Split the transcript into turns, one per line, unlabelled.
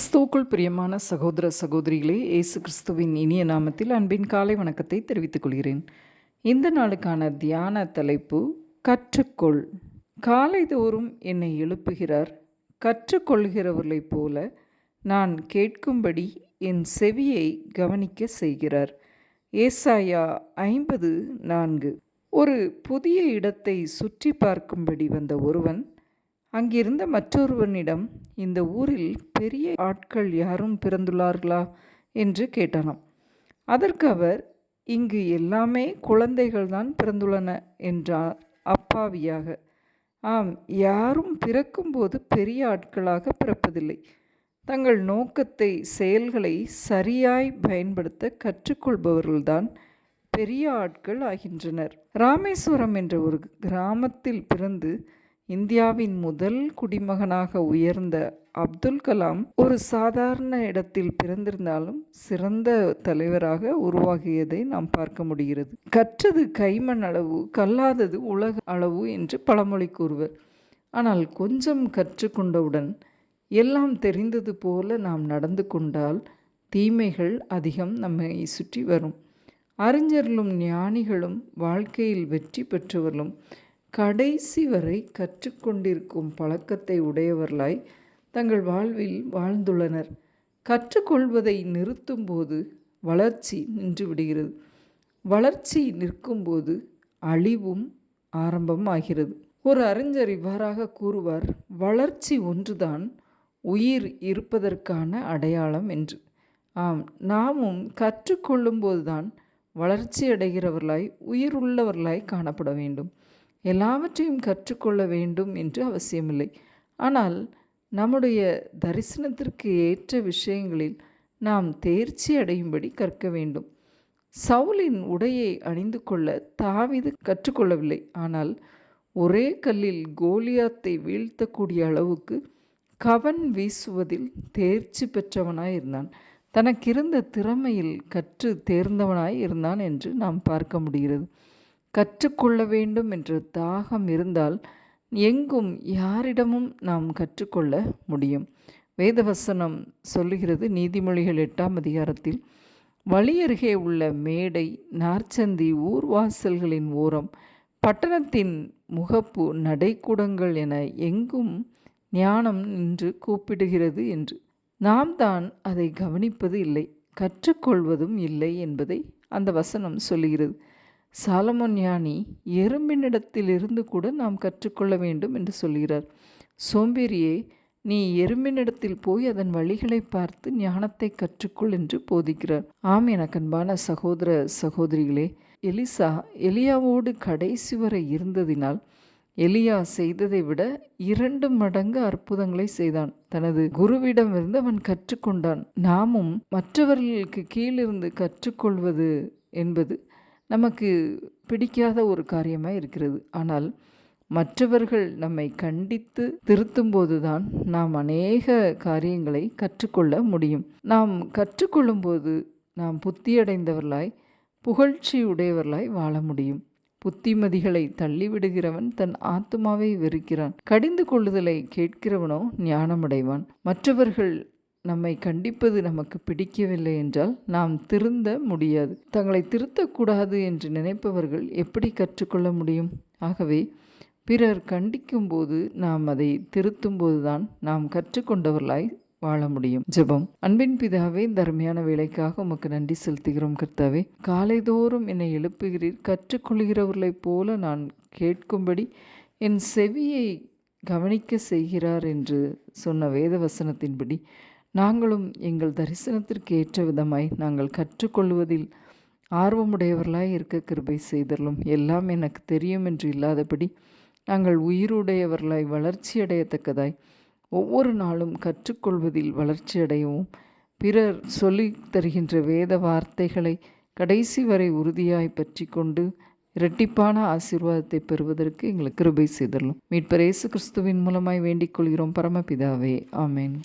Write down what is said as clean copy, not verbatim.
கிறிஸ்துவுக்குள் பிரியமான சகோதர சகோதரிகளே, இயேசு கிறிஸ்துவின் இனிய நாமத்தில் அன்பின் காலை வணக்கத்தை தெரிவித்துக் கொள்கிறேன். இந்த நாளுக்கான தியான தலைப்பு கற்றுக்கொள். காலைதோறும் என்னை எழுப்புகிறார், கற்றுக்கொள்கிறவர்களைப் போல நான் கேட்கும்படி என் செவியை கவனிக்க செய்கிறார். ஏசாயா 50:4. ஒரு புதிய இடத்தை சுற்றி பார்க்கும்படி வந்த ஒருவன் அங்கிருந்த மற்றொருவனிடம், இந்த ஊரில் பெரிய ஆட்கள் யாரும் பிறந்துள்ளார்களா என்று கேட்டானாம். அதற்கு அவர், இங்கு எல்லாமே குழந்தைகள்தான் பிறந்துள்ளன என்றார் அப்பாவியாக. ஆம், யாரும் பிறக்கும்போது பெரிய ஆட்களாக பிறப்பதில்லை. தங்கள் நோக்கத்தை, செயல்களை சரியாய் பயன்படுத்த கற்றுக்கொள்பவர்கள்தான் பெரிய ஆட்கள் ஆகின்றனர். ராமேஸ்வரம் என்ற ஒரு கிராமத்தில் பிறந்து இந்தியாவின் முதல் குடிமகனாக உயர்ந்த அப்துல் கலாம் ஒரு சாதாரண இடத்தில் பிறந்திருந்தாலும் சிறந்த தலைவராக உருவாகியதை நாம் பார்க்க முடிகிறது. கற்றது கைமண் அளவு, கல்லாதது உலக அளவு என்று பழமொழி கூறுவர். ஆனால் கொஞ்சம் கற்றுக்கொண்டவுடன் எல்லாம் தெரிந்தது போல நாம் நடந்து கொண்டால் தீமைகள் அதிகம் நம்மை சுற்றி வரும். அறிஞர்களும் ஞானிகளும் வாழ்க்கையில் வெற்றி பெற்றவர்களும் கடைசி வரை கற்றுக்கொண்டிருக்கும் பழக்கத்தை உடையவர்களாய் தங்கள் வாழ்வில் வாழ்ந்துள்ளனர். கற்றுக்கொள்வதை நிறுத்தும்போது வளர்ச்சி நின்று விடுகிறது. வளர்ச்சி நிற்கும்போது அழிவும் ஆரம்பம் ஆகிறது. ஒரு அறிஞர் இவ்வாறாக கூறுவார், வளர்ச்சி ஒன்றுதான் உயிர் இருப்பதற்கான அடையாளம் என்று. ஆம், நாமும் கற்றுக்கொள்ளும்போதுதான் வளர்ச்சி அடைகிறவர்களாய் உயிருள்ளவர்களாய் காணப்பட வேண்டும். எல்லாவற்றையும் கற்றுக்கொள்ள வேண்டும் என்று அவசியமில்லை. ஆனால் நம்முடைய தரிசனத்திற்கு ஏற்ற விஷயங்களில் நாம் தேர்ச்சி அடையும்படி கற்க வேண்டும். சவுலின் உடையை அணிந்து கொள்ள தாவீது கற்றுக்கொள்ளவில்லை. ஆனால் ஒரே கல்லில் கோலியாத்தை வீழ்த்தக்கூடிய அளவுக்கு கவன் வீசுவதில் தேர்ச்சி பெற்றவனாய் இருந்தான். தனக்கிருந்த திறமையில் கற்று தேர்ந்தவனாய் இருந்தான் என்று நாம் பார்க்க முடிகிறது. கற்றுக்கொள்ள வேண்டும் என்ற தாகம் இருந்தால் எங்கும் யாரிடமும் நாம் கற்றுக்கொள்ள முடியும். வேதவசனம் சொல்லுகிறது, நீதிமொழிகள் 8ஆம் அதிகாரத்தில், வழியருகே உள்ள மேடை, நார்ச்சந்தி, ஊர்வாசல்களின் ஓரம், பட்டணத்தின் முகப்பு, நடைக்கூடங்கள் என எங்கும் ஞானம் நின்று கூப்பிடுகிறது என்று. நாம் தான் அதை கவனிப்பது இல்லை, கற்றுக்கொள்வதும் இல்லை என்பதை அந்த வசனம் சொல்லுகிறது. சாலமோன் ஞானி எறும்பினிடத்திலிருந்து கூட நாம் கற்றுக்கொள்ள வேண்டும் என்று சொல்கிறார். சோம்பேறியே, நீ எறும்பினிடத்தில் போய் அதன் வழிகளை பார்த்து ஞானத்தை கற்றுக்கொள் என்று போதிக்கிறார். ஆம், எனக்கு அன்பான சகோதர சகோதரிகளே, எலிசா எலியாவோடு கடைசி வரை இருந்ததினால் எலியா செய்ததை விட 2 மடங்கு அற்புதங்களை செய்தான். தனது குருவிடமிருந்து அவன் கற்றுக்கொண்டான். நாமும் மற்றவர்களுக்கு கீழிருந்து கற்றுக்கொள்வது என்பது நமக்கு பிடிக்காத ஒரு காரியமாக இருக்கிறது. ஆனால் மற்றவர்கள் நம்மை கண்டித்து திருத்தும்போது தான் நாம் அநேக காரியங்களை கற்றுக்கொள்ள முடியும். நாம் கற்றுக்கொள்ளும்போது நாம் புத்தியடைந்தவர்களாய், புகழ்ச்சி உடையவர்களாய் வாழ முடியும். புத்திமதிகளை தள்ளிவிடுகிறவன் தன் ஆத்துமாவை வெறுக்கிறான். கடிந்து கொள்ளுதலை கேட்கிறவனோ ஞானமடைவான். மற்றவர்கள் நம்மை கண்டிப்பது நமக்கு பிடிக்கவில்லை என்றால் நாம் திருந்த முடியாது. தங்களை திருத்தக்கூடாது என்று நினைப்பவர்கள் எப்படி கற்றுக்கொள்ள முடியும்? ஆகவே பிறர் கண்டிக்கும்போது நாம் அதை திருத்தும்போதுதான் நாம் கற்றுக்கொண்டவர்களாய் வாழ முடியும். ஜெபம். அன்பின் பிதாவே, இந்த அருமையான வேலைக்காக உமக்கு நன்றி செலுத்துகிறோம் கர்த்தாவே. காலைதோறும் என்னை எழுப்புகிறீர், கற்றுக்கொள்கிறவர்களைப் போல நான் கேட்கும்படி என் செவியை கவனிக்க செய்கிறார் என்று சொன்ன வேத வசனத்தின்படி நாங்களும் எங்கள் தரிசனத்திற்கு ஏற்ற விதமாய் நாங்கள் கற்றுக்கொள்வதில் ஆர்வமுடையவர்களாய் இருக்க கிருபை செய்தரலும். எல்லாம் எனக்கு தெரியும் என்று இல்லாதபடி நாங்கள் உயிருடையவர்களாய் வளர்ச்சி அடையத்தக்கதாய் ஒவ்வொரு நாளும் கற்றுக்கொள்வதில் வளர்ச்சி அடையவும், பிறர் சொல்லி தருகின்ற வேத வார்த்தைகளை கடைசி வரை உறுதியாய் பற்றி கொண்டு இரட்டிப்பான ஆசீர்வாதத்தை பெறுவதற்கு எங்களுக்கு கிருபை செய்தரலும். மீட்பர் இயேசு கிறிஸ்துவின் மூலமாய் வேண்டிக் கொள்கிறோம் பரமபிதாவே, ஆமென்.